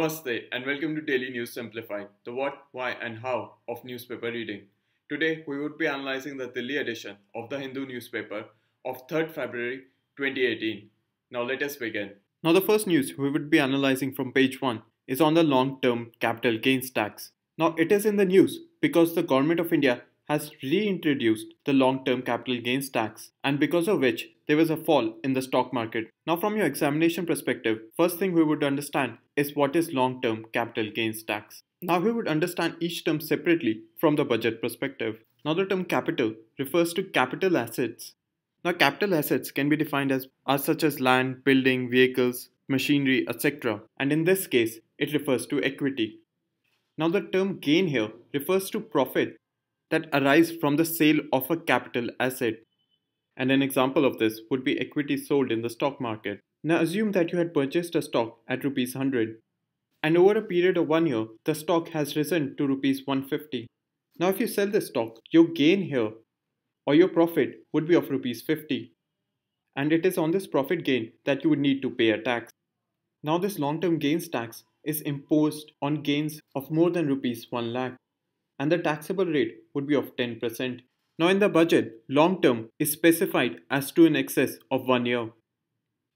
Namaste and welcome to Daily News Simplified, the what, why and how of newspaper reading. Today we would be analyzing the Delhi edition of the Hindu newspaper of 3rd February 2018. Now let us begin. Now the first news we would be analyzing from page 1 is on the long-term capital gains tax. Now it is in the news because the Government of India has reintroduced the long-term capital gains tax, and because of which there was a fall in the stock market. Now from your examination perspective, first thing we would understand is what is long-term capital gains tax. Now we would understand each term separately from the budget perspective. Now the term capital refers to capital assets. Now capital assets can be defined as such as land, building, vehicles, machinery, etc. And in this case, it refers to equity. Now the term gain here refers to profit that arise from the sale of a capital asset. And an example of this would be equity sold in the stock market. Now assume that you had purchased a stock at rupees 100 and over a period of 1 year, the stock has risen to rupees 150. Now if you sell this stock, your gain here or your profit would be of rupees 50. And it is on this profit gain that you would need to pay a tax. Now this long-term gains tax is imposed on gains of more than rupees 1 lakh. And the taxable rate would be of 10%. Now in the budget, long term is specified as to in excess of 1 year.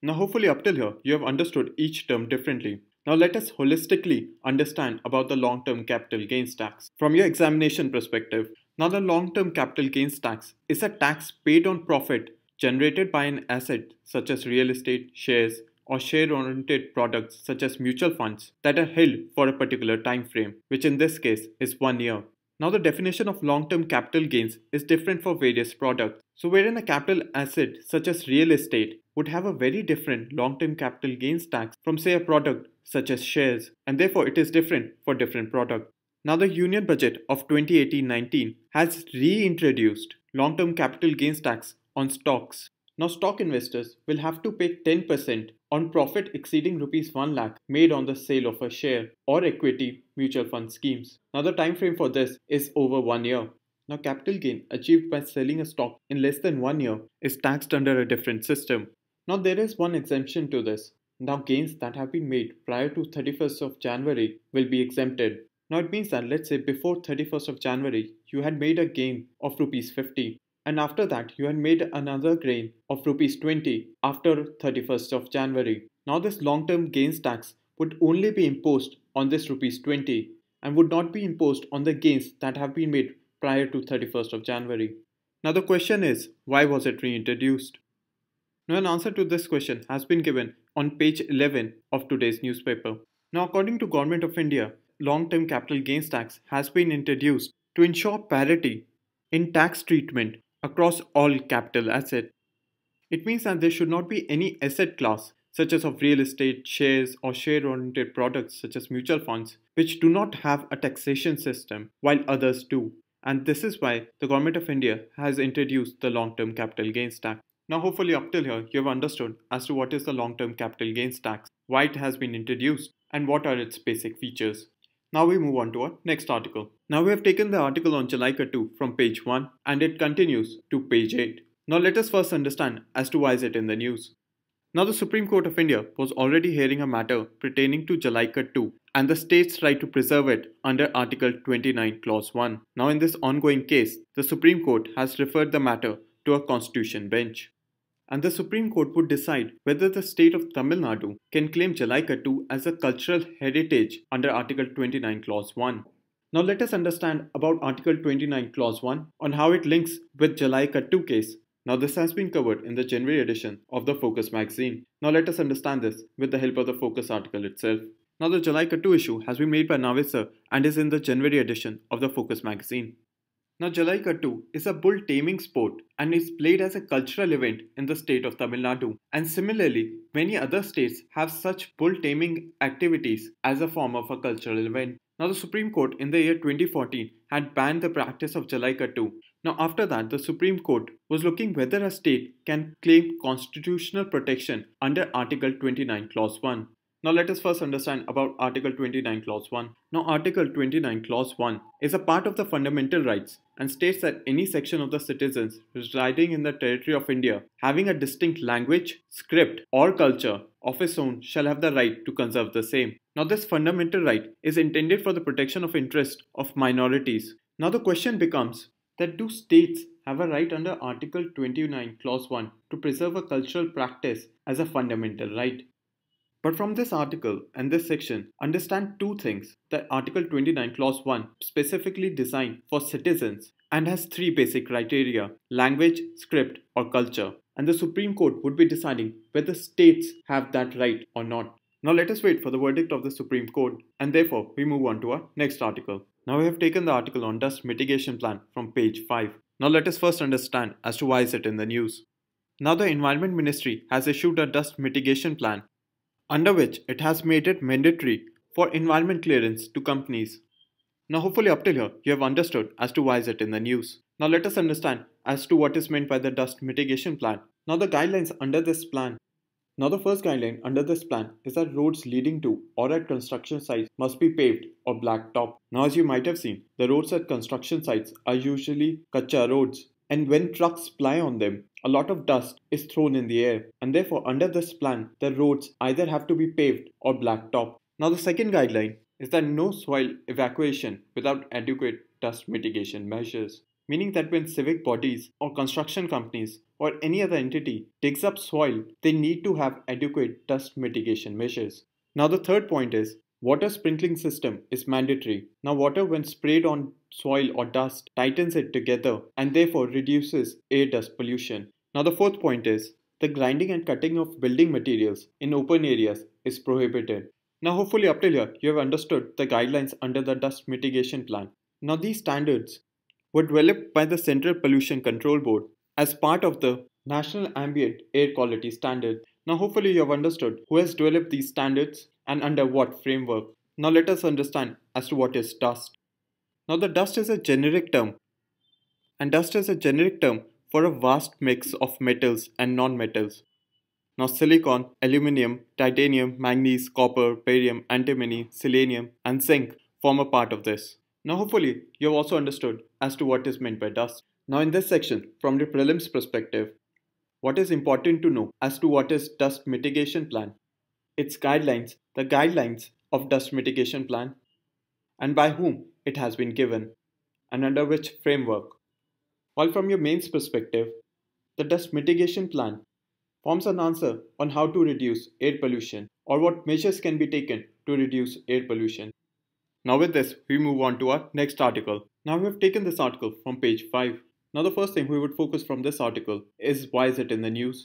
Now hopefully up till here, you have understood each term differently. Now let us holistically understand about the long-term capital gains tax. From your examination perspective, now the long-term capital gains tax is a tax paid on profit generated by an asset such as real estate, shares, or share-oriented products such as mutual funds that are held for a particular time frame, which in this case is 1 year. Now the definition of long-term capital gains is different for various products. So wherein a capital asset such as real estate would have a very different long-term capital gains tax from say a product such as shares, and therefore it is different for different products. Now the Union Budget of 2018-19 has reintroduced long-term capital gains tax on stocks. Now stock investors will have to pay 10% on profit exceeding rupees 1 lakh made on the sale of a share or equity mutual fund schemes. Now the time frame for this is over 1 year. Now capital gain achieved by selling a stock in less than 1 year is taxed under a different system. Now there is one exemption to this. Now gains that have been made prior to 31st of January will be exempted. Now it means that let's say before 31st of January you had made a gain of rupees 50. And after that, you had made another gain of rupees 20 after 31st of January. Now this long-term gains tax would only be imposed on this rupees 20 and would not be imposed on the gains that have been made prior to 31st of January. Now the question is, why was it reintroduced? Now an answer to this question has been given on page 11 of today's newspaper. Now according to Government of India, long-term capital gains tax has been introduced to ensure parity in tax treatment across all capital assets. It means that there should not be any asset class such as of real estate, shares or share-oriented products such as mutual funds which do not have a taxation system while others do. And this is why the Government of India has introduced the long-term capital gains tax. Now hopefully up till here you have understood as to what is the long-term capital gains tax, why it has been introduced and what are its basic features. Now we move on to our next article. Now we have taken the article on Jallikattu from page 1 and it continues to page 8. Now let us first understand as to why is it in the news. Now the Supreme Court of India was already hearing a matter pertaining to Jallikattu and the state's right to preserve it under Article 29 Clause 1. Now in this ongoing case, the Supreme Court has referred the matter to a constitution bench. And the Supreme Court would decide whether the state of Tamil Nadu can claim Jallikattu as a cultural heritage under Article 29 Clause 1. Now let us understand about Article 29 Clause 1 on how it links with Jallikattu case. Now this has been covered in the January edition of the Focus magazine. Now let us understand this with the help of the Focus article itself. Now the Jallikattu issue has been made by Navid sir and is in the January edition of the Focus magazine. Now Jallikattu is a bull taming sport and is played as a cultural event in the state of Tamil Nadu. And similarly, many other states have such bull taming activities as a form of a cultural event. Now the Supreme Court in the year 2014 had banned the practice of Jallikattu. Now after that, the Supreme Court was looking whether a state can claim constitutional protection under Article 29 Clause 1. Now let us first understand about Article 29 Clause 1. Now Article 29 Clause 1 is a part of the fundamental rights and states that any section of the citizens residing in the territory of India having a distinct language, script or culture of its own shall have the right to conserve the same. Now this fundamental right is intended for the protection of interest of minorities. Now the question becomes that do states have a right under Article 29 Clause 1 to preserve a cultural practice as a fundamental right? But from this article and this section, understand two things. That Article 29 Clause 1 specifically designed for citizens and has three basic criteria: language, script or culture. And the Supreme Court would be deciding whether states have that right or not. Now let us wait for the verdict of the Supreme Court, and therefore we move on to our next article. Now we have taken the article on dust mitigation plan from page 5. Now let us first understand as to why is it in the news. Now the Environment Ministry has issued a dust mitigation plan under which it has made it mandatory for environment clearance to companies. Now hopefully up till here you have understood as to why is it in the news. Now let us understand as to what is meant by the dust mitigation plan. Now the guidelines under this plan. Now the first guideline under this plan is that roads leading to or at construction sites must be paved or blacktop. Now as you might have seen, the roads at construction sites are usually kacha roads, and when trucks ply on them, a lot of dust is thrown in the air, and therefore under this plan, the roads either have to be paved or blacktop. Now the second guideline is that no soil evacuation without adequate dust mitigation measures, meaning that when civic bodies or construction companies or any other entity digs up soil, they need to have adequate dust mitigation measures. Now the third point is water sprinkling system is mandatory. Now water when sprayed on soil or dust tightens it together and therefore reduces air dust pollution. Now the fourth point is the grinding and cutting of building materials in open areas is prohibited. Now hopefully up till here you have understood the guidelines under the dust mitigation plan. Now these standards were developed by the Central Pollution Control Board as part of the National Ambient Air Quality Standard. Now hopefully you have understood who has developed these standards and under what framework. Now let us understand as to what is dust. Now the dust is a generic term, and dust is a generic term for a vast mix of metals and non-metals. Now silicon, aluminium, titanium, manganese, copper, barium, antimony, selenium and zinc form a part of this. Now hopefully you have also understood as to what is meant by dust. Now in this section, from the prelims perspective, what is important to know as to what is dust mitigation plan, its guidelines, the guidelines of dust mitigation plan, and by whom it has been given, and under which framework. While from your mains perspective, the dust mitigation plan forms an answer on how to reduce air pollution or what measures can be taken to reduce air pollution. Now with this, we move on to our next article. Now we have taken this article from page 5. Now the first thing we would focus from this article is why is it in the news.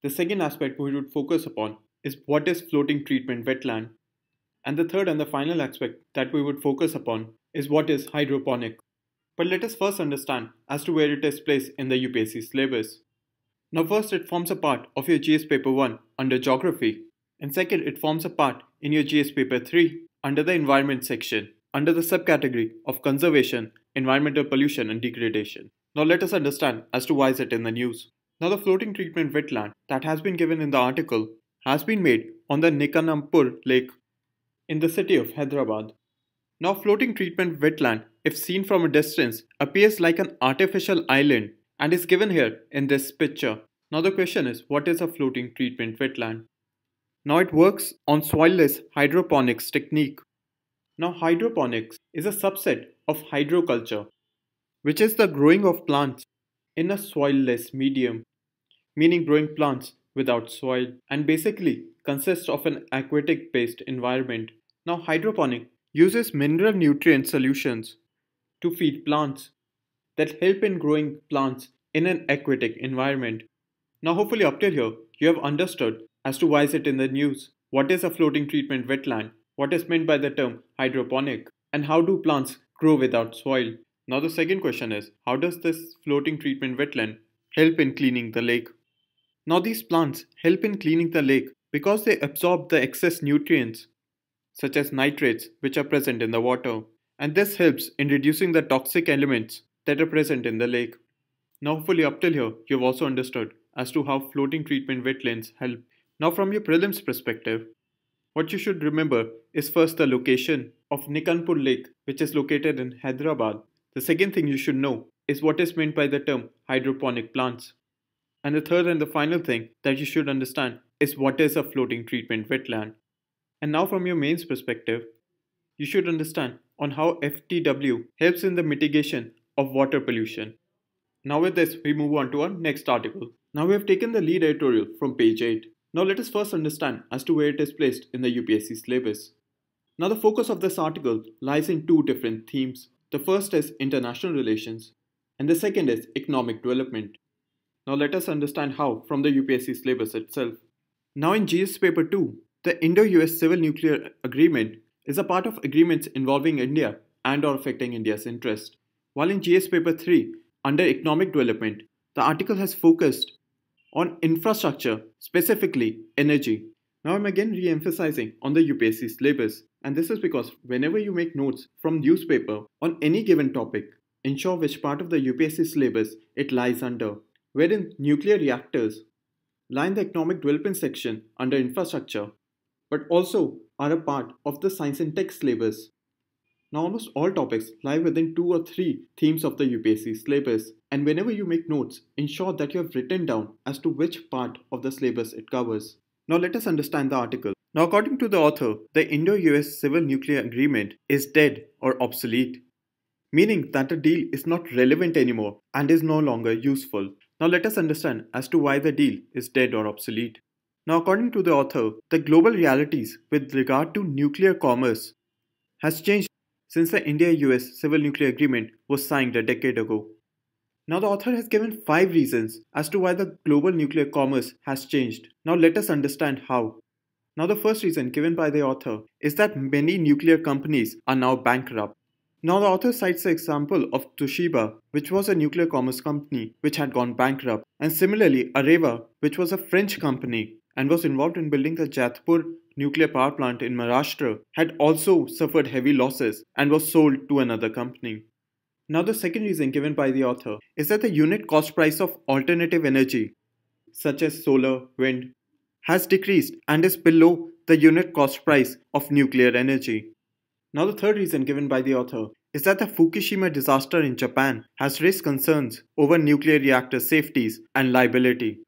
The second aspect we would focus upon is what is floating treatment wetland. And the third and the final aspect that we would focus upon is what is hydroponic. But let us first understand as to where it is placed in the UPSC syllabus. Now first it forms a part of your GS paper 1 under geography, and second it forms a part in your GS paper 3 under the environment section under the subcategory of conservation, environmental pollution and degradation. Now let us understand as to why is it in the news. Now the floating treatment wetland that has been given in the article has been made on the Nikanampur Lake in the city of Hyderabad. Now floating treatment wetland, if seen from a distance, appears like an artificial island and is given here in this picture. Now the question is, what is a floating treatment wetland? Now it works on soilless hydroponics technique. Now hydroponics is a subset of hydroculture, which is the growing of plants in a soilless medium, meaning growing plants without soil, and basically consists of an aquatic based environment. Now hydroponic uses mineral nutrient solutions to feed plants that help in growing plants in an aquatic environment. Now hopefully up till here you have understood as to why is it in the news, what is a floating treatment wetland, what is meant by the term hydroponic, and how do plants grow without soil. Now the second question is, how does this floating treatment wetland help in cleaning the lake? Now these plants help in cleaning the lake because they absorb the excess nutrients such as nitrates which are present in the water, and this helps in reducing the toxic elements that are present in the lake. Now hopefully up till here you have also understood as to how floating treatment wetlands help. Now from your prelims perspective, What you should remember is first the location of Nikanpur Lake, which is located in Hyderabad. The second thing you should know is what is meant by the term hydroponic plants. And the third and the final thing that you should understand is what is a floating treatment wetland. And now from your mains perspective, you should understand on how FTW helps in the mitigation of water pollution. Now with this, we move on to our next article. Now we have taken the lead editorial from page 8. Now let us first understand as to where it is placed in the UPSC syllabus. Now the focus of this article lies in two different themes. The first is international relations and the second is economic development. Now let us understand how from the UPSC syllabus itself. Now in GS paper 2, the Indo-US Civil Nuclear Agreement is a part of agreements involving India and or affecting India's interest. While in GS paper 3, under economic development, the article has focused on infrastructure, specifically energy. Now I'm again re-emphasizing on the UPSC syllabus, and this is because whenever you make notes from newspaper on any given topic, ensure which part of the UPSC syllabus it lies under, wherein nuclear reactors lie in the economic development section under infrastructure, but also are a part of the science and tech syllabus. Now almost all topics lie within 2 or 3 themes of the UPSC syllabus, and whenever you make notes, ensure that you have written down as to which part of the syllabus it covers. Now let us understand the article. Now according to the author, the Indo-US Civil Nuclear Agreement is dead or obsolete, meaning that the deal is not relevant anymore and is no longer useful. Now let us understand as to why the deal is dead or obsolete. Now according to the author, the global realities with regard to nuclear commerce has changed since the India-US Civil Nuclear Agreement was signed a decade ago. Now the author has given 5 reasons as to why the global nuclear commerce has changed. Now let us understand how. Now the first reason given by the author is that many nuclear companies are now bankrupt. Now the author cites the example of Toshiba, which was a nuclear commerce company which had gone bankrupt, and similarly Areva, which was a French company and was involved in building the Jallikattu nuclear power plant in Maharashtra, had also suffered heavy losses and was sold to another company. Now the second reason given by the author is that the unit cost price of alternative energy, such as solar, wind, has decreased and is below the unit cost price of nuclear energy. Now the third reason given by the author is that the Fukushima disaster in Japan has raised concerns over nuclear reactor safeties and liability.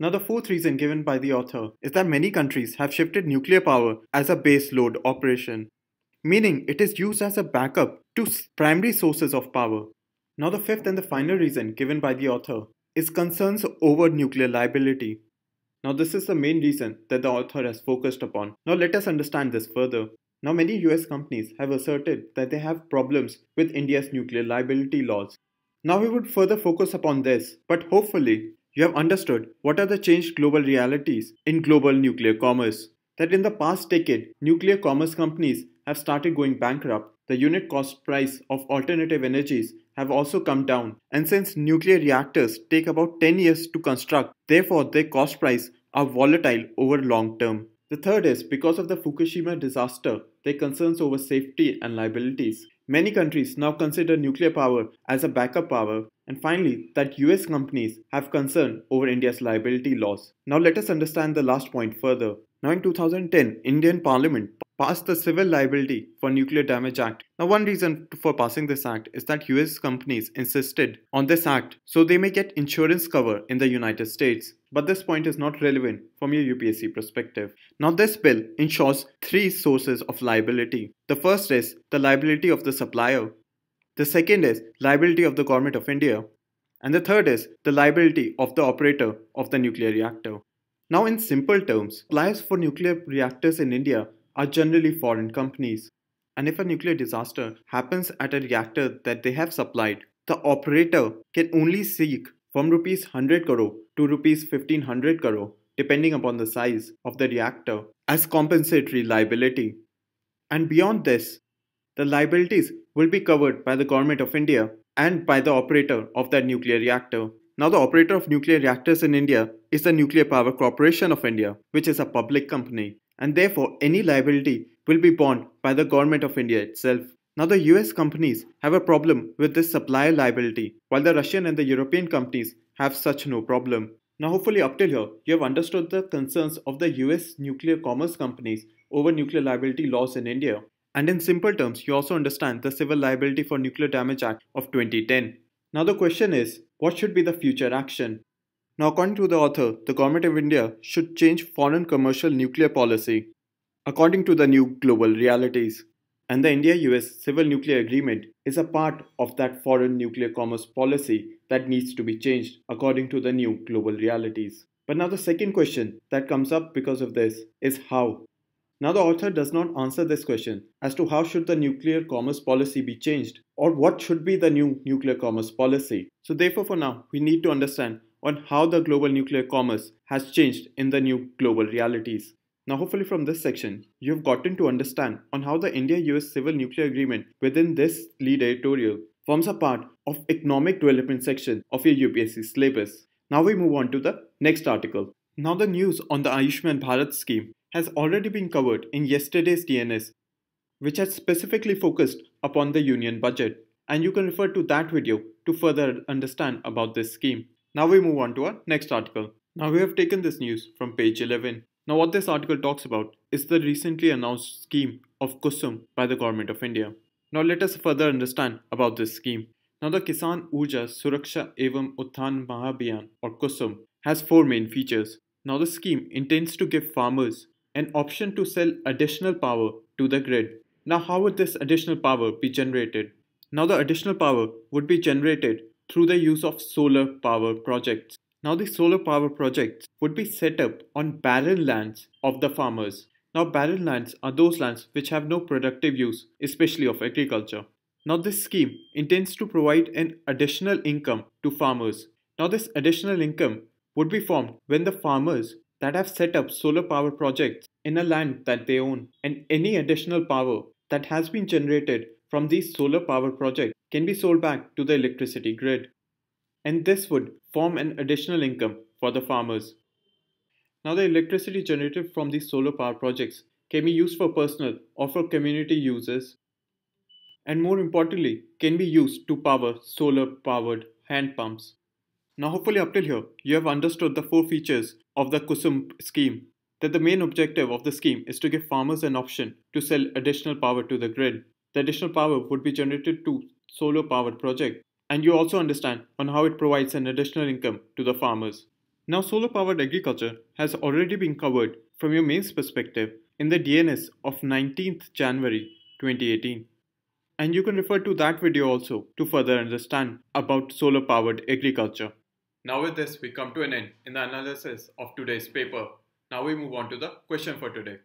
Now the fourth reason given by the author is that many countries have shifted nuclear power as a base load operation, meaning it is used as a backup to primary sources of power. Now the fifth and the final reason given by the author is concerns over nuclear liability. Now this is the main reason that the author has focused upon. Now let us understand this further. Now many US companies have asserted that they have problems with India's nuclear liability laws. Now we would further focus upon this, but hopefully you have understood what are the changed global realities in global nuclear commerce. That in the past decade, nuclear commerce companies have started going bankrupt. The unit cost price of alternative energies have also come down, and since nuclear reactors take about 10 years to construct, therefore their cost price are volatile over long term. The third is because of the Fukushima disaster, their concerns over safety and liabilities. Many countries now consider nuclear power as a backup power. And finally, that US companies have concern over India's liability laws. Now let us understand the last point further. Now in 2010, Indian Parliament passed the Civil Liability for Nuclear Damage Act. Now one reason for passing this act is that US companies insisted on this act so they may get insurance cover in the United States. But this point is not relevant from your UPSC perspective. Now this bill ensures 3 sources of liability. The first is the liability of the supplier. The second is liability of the Government of India. And the third is the liability of the operator of the nuclear reactor. Now in simple terms, suppliers for nuclear reactors in India are generally foreign companies. And if a nuclear disaster happens at a reactor that they have supplied, the operator can only seek from rupees 100 crore to rupees 1500 crore depending upon the size of the reactor as compensatory liability. And beyond this, the liabilities will be covered by the Government of India and by the operator of that nuclear reactor. Now the operator of nuclear reactors in India is the Nuclear Power Corporation of India, which is a public company, and therefore any liability will be borne by the Government of India itself. Now the US companies have a problem with this supplier liability, while the Russian and the European companies have such no problem. Now hopefully up till here, you have understood the concerns of the US nuclear commerce companies over nuclear liability laws in India. And in simple terms, you also understand the Civil Liability for Nuclear Damage Act of 2010. Now the question is, what should be the future action? Now according to the author, the government of India should change foreign commercial nuclear policy according to the new global realities. And the India-US Civil Nuclear Agreement is a part of that foreign nuclear commerce policy that needs to be changed according to the new global realities. But now the second question that comes up because of this is how. Now the author does not answer this question as to how should the nuclear commerce policy be changed or what should be the new nuclear commerce policy. So therefore for now we need to understand on how the global nuclear commerce has changed in the new global realities. Now hopefully from this section, you have gotten to understand on how the India-US Civil Nuclear Agreement within this lead editorial forms a part of economic development section of your UPSC syllabus. Now we move on to the next article. Now the news on the Ayushman Bharat scheme has already been covered in yesterday's TNS, which has specifically focused upon the union budget, and you can refer to that video to further understand about this scheme. Now we move on to our next article. Now we have taken this news from page 11. Now what this article talks about is the recently announced scheme of KUSUM by the Government of India. Now let us further understand about this scheme. Now the Kisan Urja Suraksha Evam Utthan Mahabhiyan or KUSUM has four main features. Now the scheme intends to give farmers an option to sell additional power to the grid. Now how would this additional power be generated? Now the additional power would be generated through the use of solar power projects. Now the solar power projects would be set up on barren lands of the farmers. Now barren lands are those lands which have no productive use, especially of agriculture. Now this scheme intends to provide an additional income to farmers. Now this additional income would be formed when the farmers that have set up solar power projects in a land that they own, and any additional power that has been generated from these solar power projects can be sold back to the electricity grid. And this would form an additional income for the farmers. Now the electricity generated from these solar power projects can be used for personal or for community uses, and more importantly can be used to power solar powered hand pumps. Now hopefully up till here you have understood the four features of the KUSUM scheme, that the main objective of the scheme is to give farmers an option to sell additional power to the grid. The additional power would be generated to solar powered projects, and you also understand on how it provides an additional income to the farmers. Now solar powered agriculture has already been covered from your mains perspective in the DNS of 19th January 2018. And you can refer to that video also to further understand about solar powered agriculture. Now with this we come to an end in the analysis of today's paper. Now we move on to the question for today.